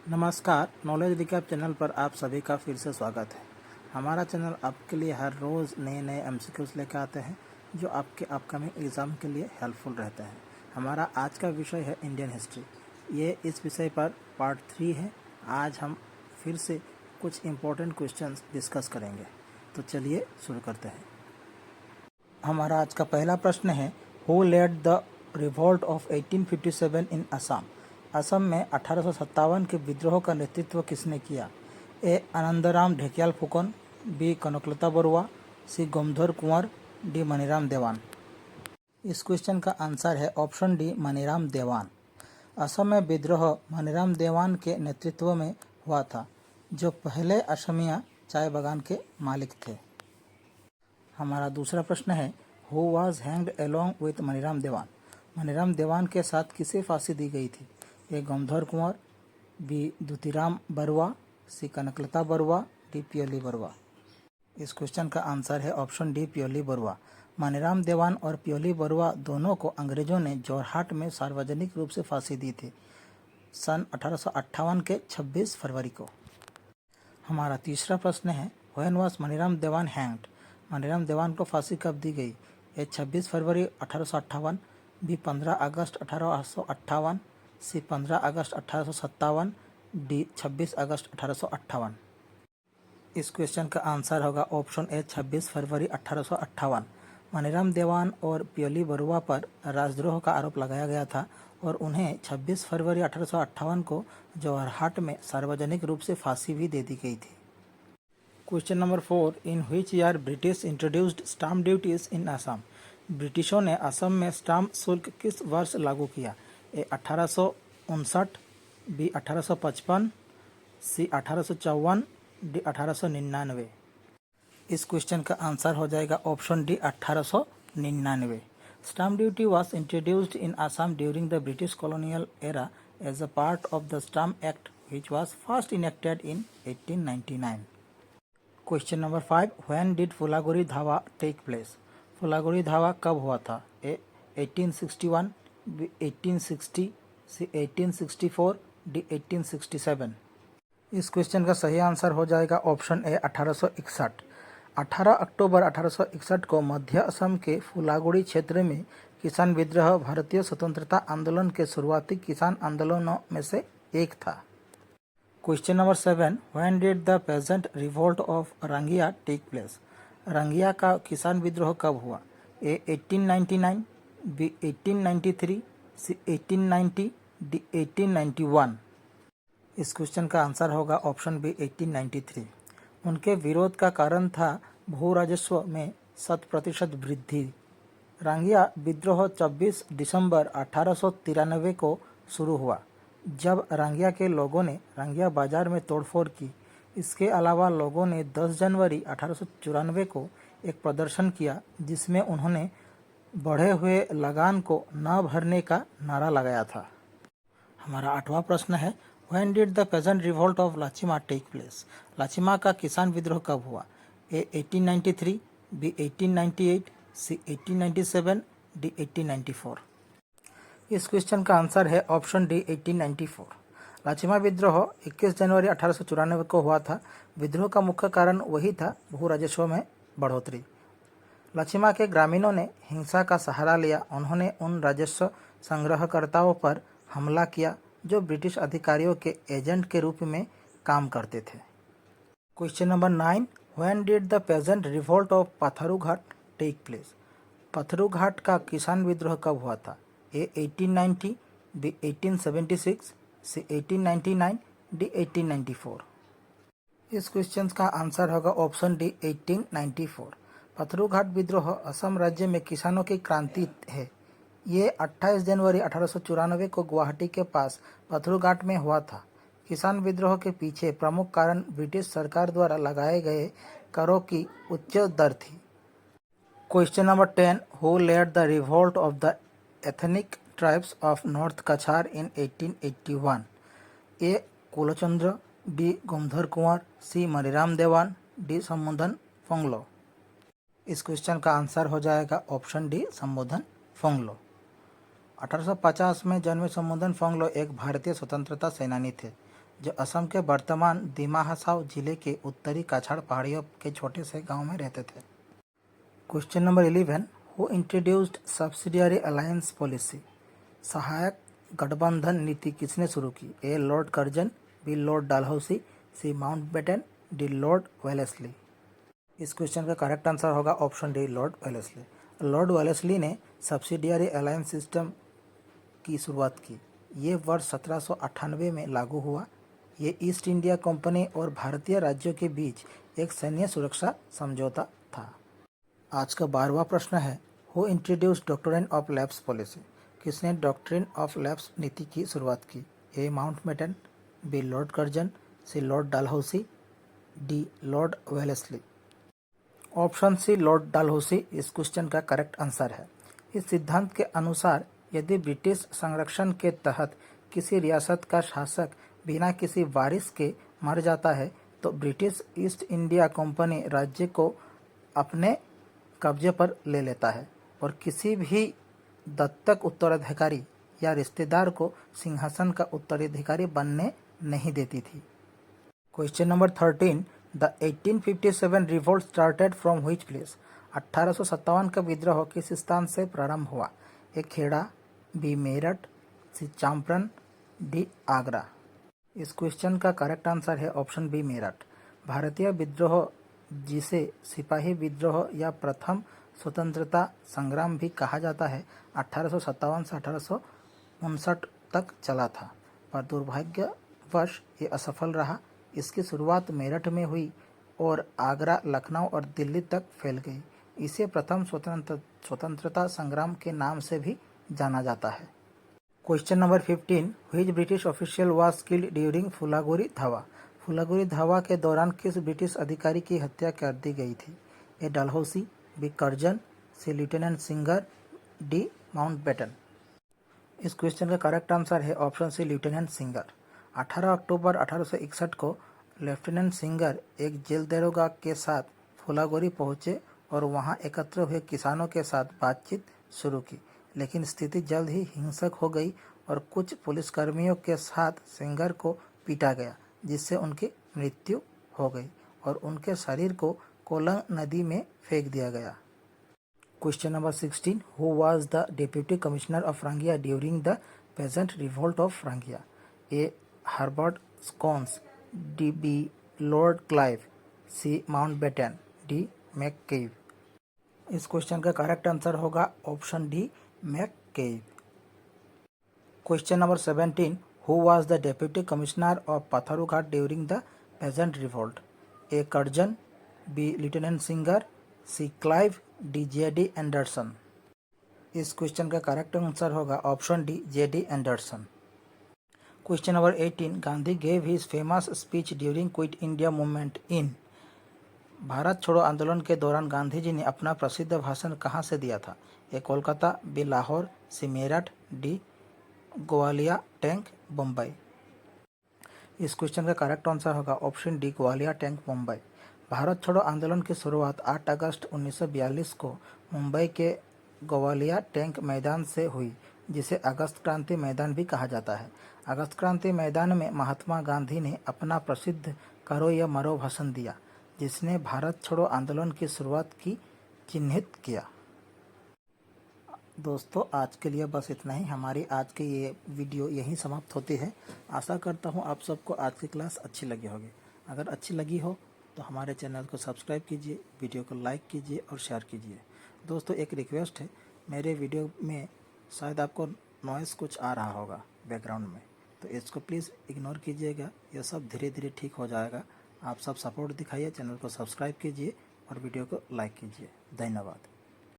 नमस्कार, knowledge recap channel पर आप सभी का फिर से स्वागत है। हमारा चैनल आपके लिए हर रोज़ नए नए एमसीक्यूज़ लेकर आते हैं जो आपके अपकमिंग एग्ज़ाम के लिए हेल्पफुल रहते हैं। हमारा आज का विषय है इंडियन हिस्ट्री। ये इस विषय पर पार्ट 3 है। आज हम फिर से कुछ इम्पोर्टेंट क्वेश्चंस डिस्कस करेंगे। तो चलिए शुरू करते हैं। हमारा आज का पहला प्रश्न है, who led the revolt of 1857 in Assam. Assam में 1857 के विद्रोह का नेतृत्व किसने किया? A Anandram Dhekial Phukan, B Kanaklata Barua, C Gomdhar Konwar, D Maniram Dewan. इस क्वेश्चन का आंसर है ऑप्शन डी मनीराम देवान। असम में विद्रोह मनीराम देवान के नेतृत्व में हुआ था, जो पहले असमिया चाय बागान के मालिक थे। हमारा दूसरा प्रश्न है, who was hanged along with Maniram देवान। मनीराम देवान के साथ किसे फांसी दी गई थी? ए गोमधर कुंवर, बी दूतीराम बरुआ, सी कनकलता बरुआ, डी पियोली बरुआ। इस क्वेश्चन का आंसर है option D Pioli Barua. Maniram देवान और पियोली बरुआ दोनों को अंग्रेजों ने जोरहाट में सार्वजनिक रूप से फांसी दी थी सन 1858 के 26 फरवरी को। हमारा तीसरा प्रश्न है, व्हेन वाज मनीराम देवान हैंग्ड। मनीराम देवान को फांसी कब दी गई? ए 26 फरवरी 1858, बी 15 अगस्त 1858, सी 15 अगस्त 1857, डी 26 अगस्त 1858। इस क्वेश्चन का आंसर होगा ऑप्शन ए 26 फरवरी 1858। मनीराम देवान और पियोली बरुआ पर राजद्रोह का आरोप लगाया गया था और उन्हें 26 फरवरी 1858 को जोरहाट में सार्वजनिक रूप से फांसी भी दे दी गई थी। Question number 4, in which year British introduced stamp duties इन असम। ब्रिटिशों ने असम में स्टाम्प शुल्क किस वर्ष लागू किया? ए 1859, बी 1855, सी 1854, डी 1899। इस क्वेश्चन का आंसर हो जाएगा option D 1899। Stamp duty was introduced in Assam during the British colonial era as a part of the Stamp Act, which was first enacted in 1899. Question number 5, when did Phulaguri Dhawa take place. Phulaguri Dhawa कब हुआ था? A 1861, B 1860, C 1864, D 1867। इस question का सही answer हो जाएगा option A 1861। 18 अक्टूबर 1861 को मध्य असम के फुलागुड़ी क्षेत्र में किसान विद्रोह भारतीय स्वतंत्रता आंदोलन के शुरुआती किसान आंदोलनों में से एक था। Question number 7, when did the peasant revolt of Rangia take place. Rangia का किसान विद्रोह कब हुआ? A 1899, B 1893, C 1890, D 1891। इस क्वेश्चन का आंसर होगा ऑप्शन बी 1893। उनके विरोध का कारण था भू राजस्व में 100% वृद्धि। रंगिया विद्रोह 24 दिसंबर 1893 को शुरू हुआ, जब रंगिया के लोगों ने रंगिया बाजार में तोड़फोड़ की। इसके अलावा लोगों ने 10 जनवरी 1894 को एक प्रदर्शन किया, जिसमें उन्होंने बढ़े हुए लगान को न भरने का नारा लगाया था। हमारा 8वां प्रश्न है, when did the peasant revolt of Lachima take place. Lachima का किसान विद्रोह कब हुआ? A 1893, B 1898, C 1897, D 1894। इस क्वेश्चन का आंसर है ऑप्शन डी 1894। लाचिमा विद्रोह 21 जनवरी 1894 को हुआ था। विद्रोह का मुख्य कारण वही था, भू राजस्व में बढ़ोतरी। लाचिमा के ग्रामीणों ने हिंसा का सहारा लिया। उन्होंने उन राजस्व संग्रहकर्ताओं पर हमला किया जो ब्रिटिश अधिकारियों के एजेंट के रूप में काम करते थे। Question number 9, when did the peasant revolt of Patharughat take place. Patharughat का किसान विद्रोह कब हुआ था? A 1890, B 1876, C 1899, D 1894। इस क्वेश्चन का आंसर होगा ऑप्शन डी 1894। पथरूघाट विद्रोह असम राज्य में किसानों की क्रांति है। ये 28 जनवरी 1894 को गुवाहाटी के पास पथरूघाट में हुआ था। किसान विद्रोह के पीछे प्रमुख कारण ब्रिटिश सरकार द्वारा लगाए गए करों की उच्च दर थी। Question number 10, who led the revolt of the ethnic tribes of north Cachar in 1881। A Kulchandra, B Gomdhar Konwar, C Maniram Dewan, D संबोधन फोंगलो। इस क्वेश्चन का आंसर हो जाएगा ऑप्शन डी संबोधन फोंगलो। 1850 में जन्मे संबोधन फोंगलो एक भारतीय स्वतंत्रता सेनानी थे। जो असम के वर्तमान दिमा हसाओ जिले के उत्तरी काछाड़ पहाड़ियों के छोटे से गांव में रहते थे। Question number 11, who introduced subsidiary alliance policy? सहायक गठबंधन नीति किसने शुरू की? ए लॉर्ड कर्जन, बी लॉर्ड डालहौसी, सी माउंटबेटन, डी लॉर्ड वेलेस्ली। इस क्वेश्चन का करेक्ट आंसर होगा option D, Lord Wellesley. Lord Wellesley ने सब्सिडियरी अलायंस सिस्टम की शुरुआत की। ये वर्ष 1798 में लागू हुआ। ये ईस्ट इंडिया कंपनी और भारतीय राज्यों के बीच एक सैन्य सुरक्षा समझौता था। आज का 12वां प्रश्न है, who introduced doctrine of lapse policy? किसने डॉक्ट्रिन ऑफ लैप्स नीति की शुरुआत की? A Mountbatten, B Lord Curzon, C Lord Dalhousie, D Lord Wellesley. Option C, Lord Dalhousie इस क्वेश्चन का करेक्ट आंसर है। इस सिद्धांत के अनुसार यदि ब्रिटिश संरक्षण के तहत किसी रियासत का शासक बिना किसी वारिस के मर जाता है तो ब्रिटिश ईस्ट इंडिया कंपनी राज्य को अपने कब्जे पर ले लेता है और किसी भी दत्तक उत्तराधिकारी या रिश्तेदार को सिंहासन का उत्तराधिकारी बनने नहीं देती थी। Question number 13, the 1857 revolt started from which place? 1857 का विद्रोह किस स्थान से प्रारंभ हुआ? ए खेड़ा, बी मेरठ, सी चंपारण, डी आगरा। इस क्वेश्चन का करेक्ट आंसर है ऑप्शन बी, मेरठ। भारतीय विद्रोह, जिसे सिपाही विद्रोह या प्रथम स्वतंत्रता संग्राम भी कहा जाता है, 1857 से 1859 तक चला था, पर दुर्भाग्यवश ये असफल रहा। इसकी शुरुआत मेरठ में हुई और आगरा, लखनऊ और दिल्ली तक फैल गई। इसे प्रथम स्वतंत्रता संग्राम के नाम से भी जाना जाता है। Question number 15, which British official was killed during Phulaguri Dhawa? Phulaguri धावा के दौरान किस ब्रिटिश अधिकारी की हत्या कर दी गई थी? A Dalhousie, B Curzon, C lieutenant Singer, D Mountbatten. इस क्वेश्चन का करेक्ट आंसर है ऑप्शन सी, लेफ्टिनेंट सिंगर। 18 अक्टूबर 1861 को लेफ्टिनेंट सिंगर एक जेल दरोगा के साथ फुलागुरी पहुंचे और वहां एकत्र हुए किसानों के साथ बातचीत शुरू की, लेकिन स्थिति जल्द ही हिंसक हो गई और कुछ पुलिसकर्मियों के साथ सिंगर को पीटा गया, जिससे उनकी मृत्यु हो गई और उनके शरीर को कोलंग नदी में फेंक दिया गया। Question number 16, who was the deputy commissioner of Rangia during the peasant revolt of Rangia? A Herbert Sconce, D B Lord Clive, C Mountbatten, D McCabe. इस क्वेश्चन का करेक्ट आंसर होगा option D, McCabe. Question number 17, who was the deputy commissioner of Patharughat during the peasant revolt? A Curzon, B lieutenant Singer, C Clive, D J D. Anderson. इस question का correct answer होगा option D, J D. Anderson. Question number 18, Gandhi gave his famous speech during quit India movement in? Bharat छोड़ो आंदोलन के दौरान गांधी जी ने अपना प्रसिद्ध भाषण कहाँ से दिया था? ए कोलकाता, बी लाहौर, सी मेरठ, डी ग्वालियर टैंक, बम्बई। इस क्वेश्चन का करेक्ट आंसर होगा option D, Gwalior tank, Mumbai. Bharat छोड़ो आंदोलन की शुरुआत 8 अगस्त 1942 को मुंबई के ग्वालियर टैंक मैदान से हुई, जिसे अगस्त क्रांति मैदान भी कहा जाता है। अगस्त क्रांति मैदान में महात्मा गांधी ने अपना प्रसिद्ध करो या मरो भाषण दिया, जिसने भारत छोड़ो आंदोलन की शुरुआत की चिन्हित किया। दोस्तों, आज के लिए बस इतना ही। हमारी आज की ये वीडियो यहीं समाप्त होती है। आशा करता हूँ आप सबको आज की क्लास अच्छी लगी होगी। अगर अच्छी लगी हो तो हमारे चैनल को सब्सक्राइब कीजिए, वीडियो को लाइक कीजिए और शेयर कीजिए। दोस्तों, एक रिक्वेस्ट है, मेरे वीडियो में शायद आपको नॉइज़ कुछ आ रहा होगा बैकग्राउंड में, तो इसको प्लीज़ इग्नोर कीजिएगा। यह सब धीरे धीरे ठीक हो जाएगा। आप सब सपोर्ट दिखाइए, चैनल को सब्सक्राइब कीजिए और वीडियो को लाइक कीजिए। धन्यवाद।